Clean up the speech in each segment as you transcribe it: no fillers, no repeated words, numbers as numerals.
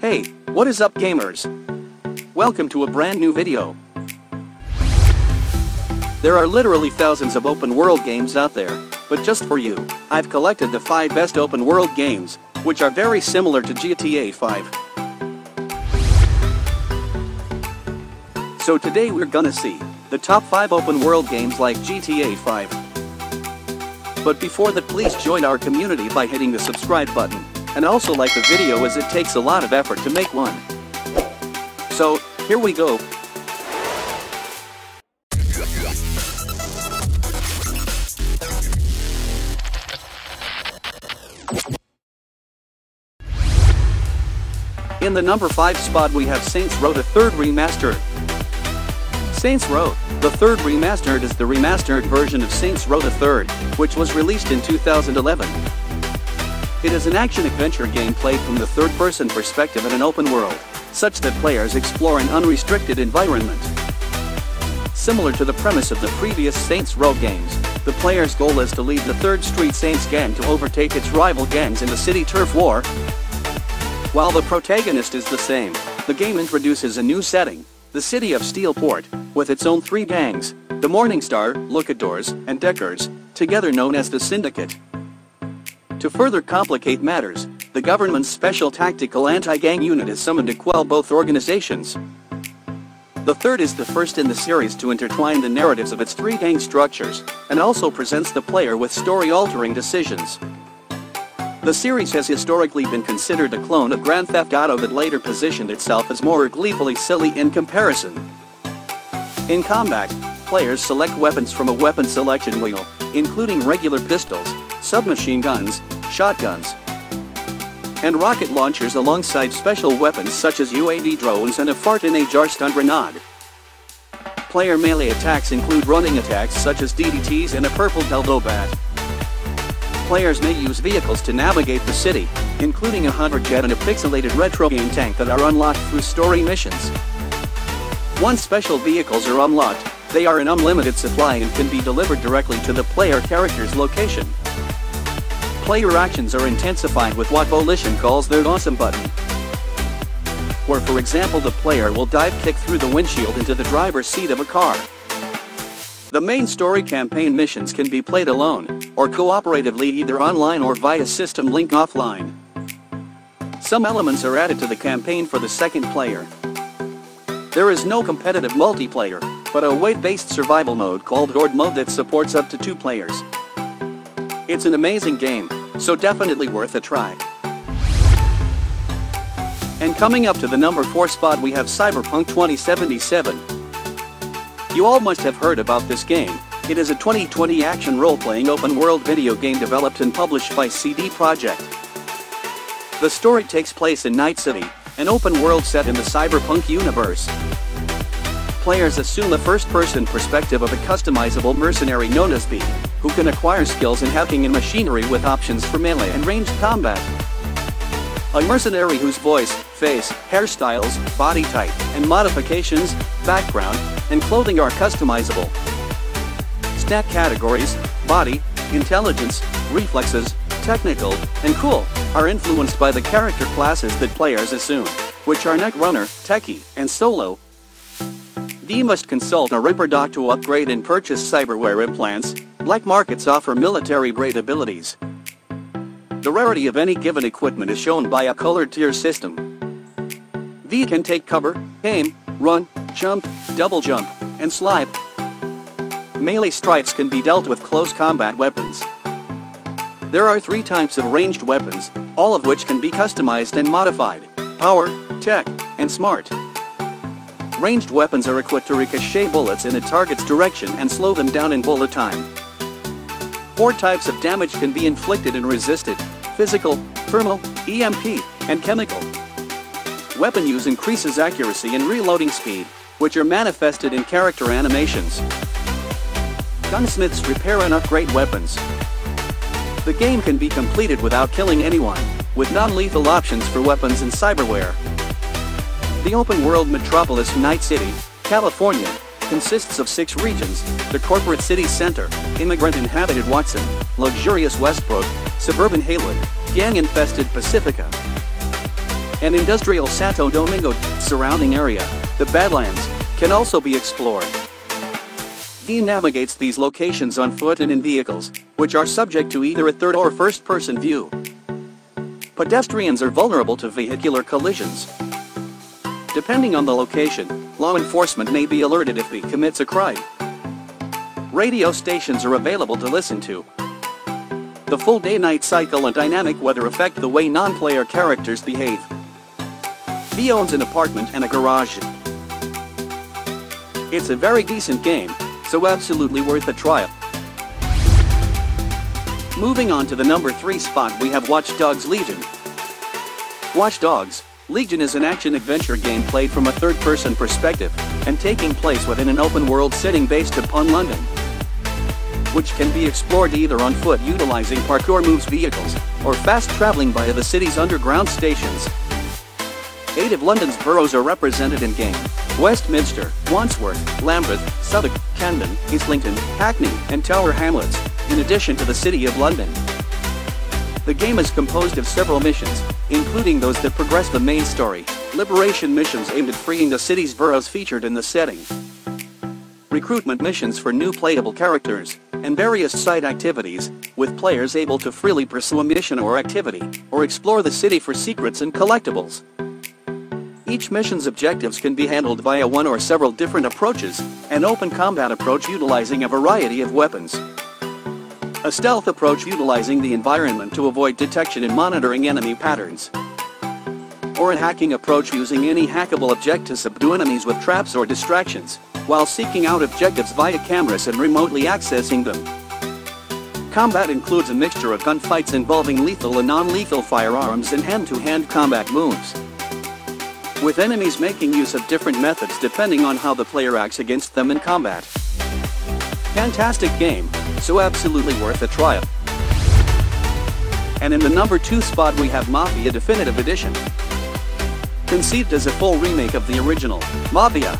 Hey, what is up gamers? Welcome to a brand new video. There are literally thousands of open world games out there, but just for you, I've collected the 5 best open world games, which are very similar to GTA 5. So today we're gonna see the top 5 open world games like GTA 5. But before that, please join our community by hitting the subscribe button, and also like the video as it takes a lot of effort to make one. So, here we go. In the number 5 spot we have Saints Row the 3rd Remastered. Saints Row the 3rd Remastered is the remastered version of Saints Row the 3rd, which was released in 2011. It is an action-adventure game played from the third-person perspective in an open world, such that players explore an unrestricted environment. Similar to the premise of the previous Saints Row games, the player's goal is to lead the 3rd Street Saints gang to overtake its rival gangs in the city turf war. While the protagonist is the same, the game introduces a new setting, the city of Steelport, with its own 3 gangs, the Morningstar, Locadors, and Deckers, together known as the Syndicate. To further complicate matters, the government's special tactical anti-gang unit is summoned to quell both organizations. The 3rd is the first in the series to intertwine the narratives of its 3 gang structures, and also presents the player with story-altering decisions. The series has historically been considered a clone of Grand Theft Auto that later positioned itself as more gleefully silly in comparison. In combat, players select weapons from a weapon selection wheel, including regular pistols, submachine guns, shotguns, and rocket launchers alongside special weapons such as UAV drones and a fart-in-a-jar stun grenade. Player melee attacks include running attacks such as DDTs and a purple dildo bat. Players may use vehicles to navigate the city, including a hunter jet and a pixelated retro game tank that are unlocked through story missions. Once special vehicles are unlocked, they are in unlimited supply and can be delivered directly to the player character's location. Player actions are intensified with what Volition calls their awesome button, where for example the player will dive kick through the windshield into the driver's seat of a car. The main story campaign missions can be played alone, or cooperatively either online or via system link offline. Some elements are added to the campaign for the second player. There is no competitive multiplayer, but a weight-based survival mode called Horde mode that supports up to 2 players. It's an amazing game, so definitely worth a try. And coming up to the number 4 spot we have Cyberpunk 2077. You all must have heard about this game. It is a 2020 action role-playing open-world video game developed and published by CD Projekt. The story takes place in Night City, an open world set in the cyberpunk universe. Players assume the first-person perspective of a customizable mercenary known as B, who can acquire skills in hacking and machinery with options for melee and ranged combat. A mercenary whose voice, face, hairstyles, body type, and modifications, background, and clothing are customizable. Stat categories, body, intelligence, reflexes, technical, and cool, are influenced by the character classes that players assume, which are Necrunner, Techie, and Solo. D must consult a Ripper doc to upgrade and purchase cyberware implants. Black markets offer military-grade abilities. The rarity of any given equipment is shown by a colored tier system. V can take cover, aim, run, jump, double jump, and slide. Melee strikes can be dealt with close combat weapons. There are 3 types of ranged weapons, all of which can be customized and modified: power, tech, and smart. Ranged weapons are equipped to ricochet bullets in a target's direction and slow them down in bullet time. 4 types of damage can be inflicted and resisted: physical, thermal, EMP, and chemical. Weapon use increases accuracy and reloading speed, which are manifested in character animations. Gunsmiths repair and upgrade weapons. The game can be completed without killing anyone, with non-lethal options for weapons and cyberware. The open-world metropolis Night City, California, consists of 6 regions: the corporate city center, immigrant-inhabited Watson, luxurious Westbrook, suburban Haywood, gang-infested Pacifica. and industrial Santo Domingo surrounding area, the Badlands, can also be explored. He navigates these locations on foot and in vehicles, which are subject to either a third or first-person view. Pedestrians are vulnerable to vehicular collisions. Depending on the location, law enforcement may be alerted if he commits a crime. Radio stations are available to listen to. The full day-night cycle and dynamic weather affect the way non-player characters behave. He owns an apartment and a garage. It's a very decent game, so absolutely worth a try. Moving on to the number 3 spot, we have Watch Dogs Legion. Watch Dogs Legion is an action-adventure game played from a third-person perspective, and taking place within an open-world setting based upon London, which can be explored either on foot utilizing parkour moves vehicles, or fast-traveling via the city's underground stations. 8 of London's boroughs are represented in game: Westminster, Wandsworth, Lambeth, Southwark, Camden, Islington, Hackney, and Tower Hamlets, in addition to the City of London. The game is composed of several missions, including those that progress the main story, liberation missions aimed at freeing the city's boroughs featured in the setting, recruitment missions for new playable characters, and various side activities, with players able to freely pursue a mission or activity, or explore the city for secrets and collectibles. Each mission's objectives can be handled via one or several different approaches: an open combat approach utilizing a variety of weapons, a stealth approach utilizing the environment to avoid detection and monitoring enemy patterns, or a hacking approach using any hackable object to subdue enemies with traps or distractions, while seeking out objectives via cameras and remotely accessing them. Combat includes a mixture of gunfights involving lethal and non-lethal firearms and hand-to-hand combat moves, with enemies making use of different methods depending on how the player acts against them in combat. Fantastic game, so absolutely worth a try. And in the number 2 spot we have Mafia Definitive Edition. Conceived as a full remake of the original, Mafia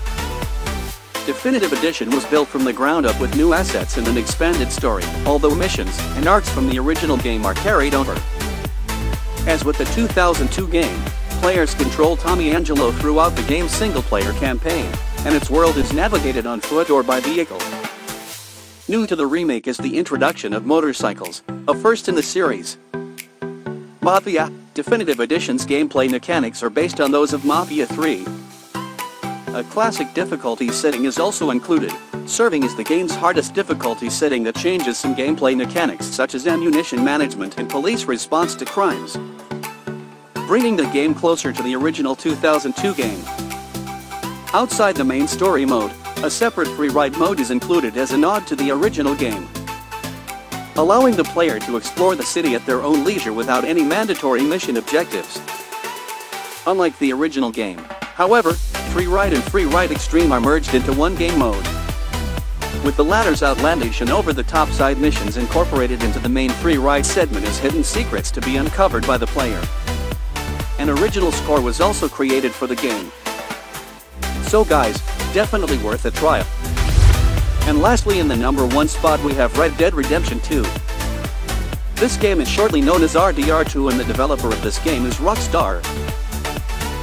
Definitive Edition was built from the ground up with new assets and an expanded story, although missions and arcs from the original game are carried over. As with the 2002 game, players control Tommy Angelo throughout the game's single-player campaign, and its world is navigated on foot or by vehicle. New to the remake is the introduction of motorcycles, a first in the series. Mafia Definitive Edition's gameplay mechanics are based on those of Mafia 3. A classic difficulty setting is also included, serving as the game's hardest difficulty setting that changes some gameplay mechanics such as ammunition management and police response to crimes, bringing the game closer to the original 2002 game. Outside the main story mode, a separate free ride mode is included as a nod to the original game, allowing the player to explore the city at their own leisure without any mandatory mission objectives. Unlike the original game, however, Free Ride and Free Ride Extreme are merged into one game mode, with the latter's outlandish and over-the-top side missions incorporated into the main Free Ride segment as hidden secrets to be uncovered by the player. An original score was also created for the game. So guys, definitely worth a try. And lastly, in the number 1 spot we have Red Dead Redemption 2. This game is shortly known as RDR2 and the developer of this game is Rockstar,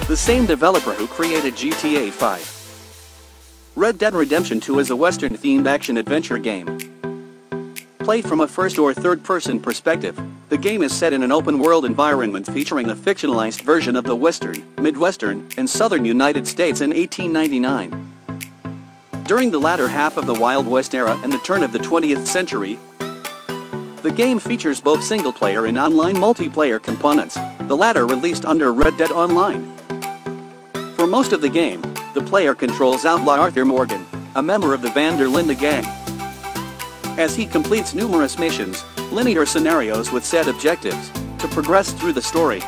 the same developer who created GTA 5. Red Dead Redemption 2 is a Western-themed action-adventure game. Played from a first or third-person perspective, the game is set in an open-world environment featuring a fictionalized version of the Western, Midwestern, and Southern United States in 1899. During the latter half of the Wild West era and the turn of the 20th century, the game features both single-player and online multiplayer components, the latter released under Red Dead Online. For most of the game, the player controls outlaw Arthur Morgan, a member of the Van der Linde gang, as he completes numerous missions, linear scenarios with set objectives, to progress through the story.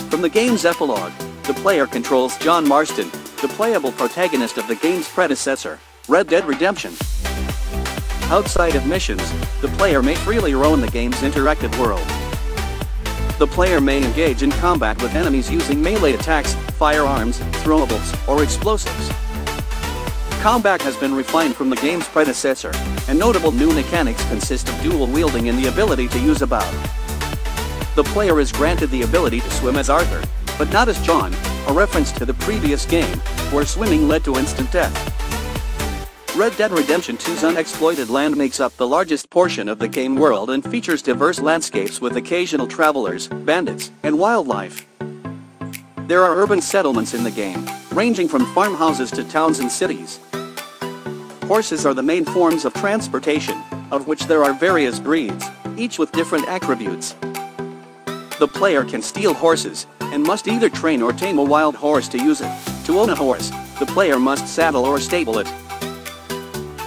From the game's epilogue, the player controls John Marston, the playable protagonist of the game's predecessor, Red Dead Redemption. Outside of missions, the player may freely roam the game's interactive world. The player may engage in combat with enemies using melee attacks, firearms, throwables, or explosives. Combat has been refined from the game's predecessor, and notable new mechanics consist of dual wielding and the ability to use a bow. The player is granted the ability to swim as Arthur, but not as John, a reference to the previous game, where swimming led to instant death. Red Dead Redemption 2's unexploited land makes up the largest portion of the game world and features diverse landscapes with occasional travelers, bandits, and wildlife. There are urban settlements in the game, ranging from farmhouses to towns and cities. Horses are the main forms of transportation, of which there are various breeds, each with different attributes. The player can steal horses, and must either train or tame a wild horse to use it. To own a horse, the player must saddle or stable it.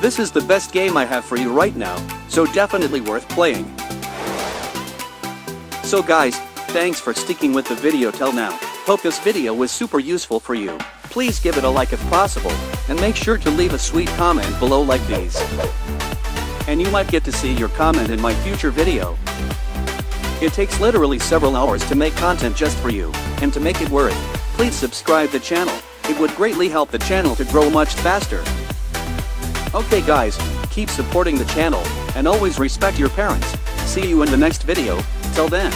This is the best game I have for you right now, so definitely worth playing. So guys, thanks for sticking with the video till now. Hope this video was super useful for you. Please give it a like if possible, and make sure to leave a sweet comment below like these. And you might get to see your comment in my future video. It takes literally several hours to make content just for you, and to make it worth, please subscribe the channel. It would greatly help the channel to grow much faster. Okay guys, keep supporting the channel, and always respect your parents. See you in the next video. Till then.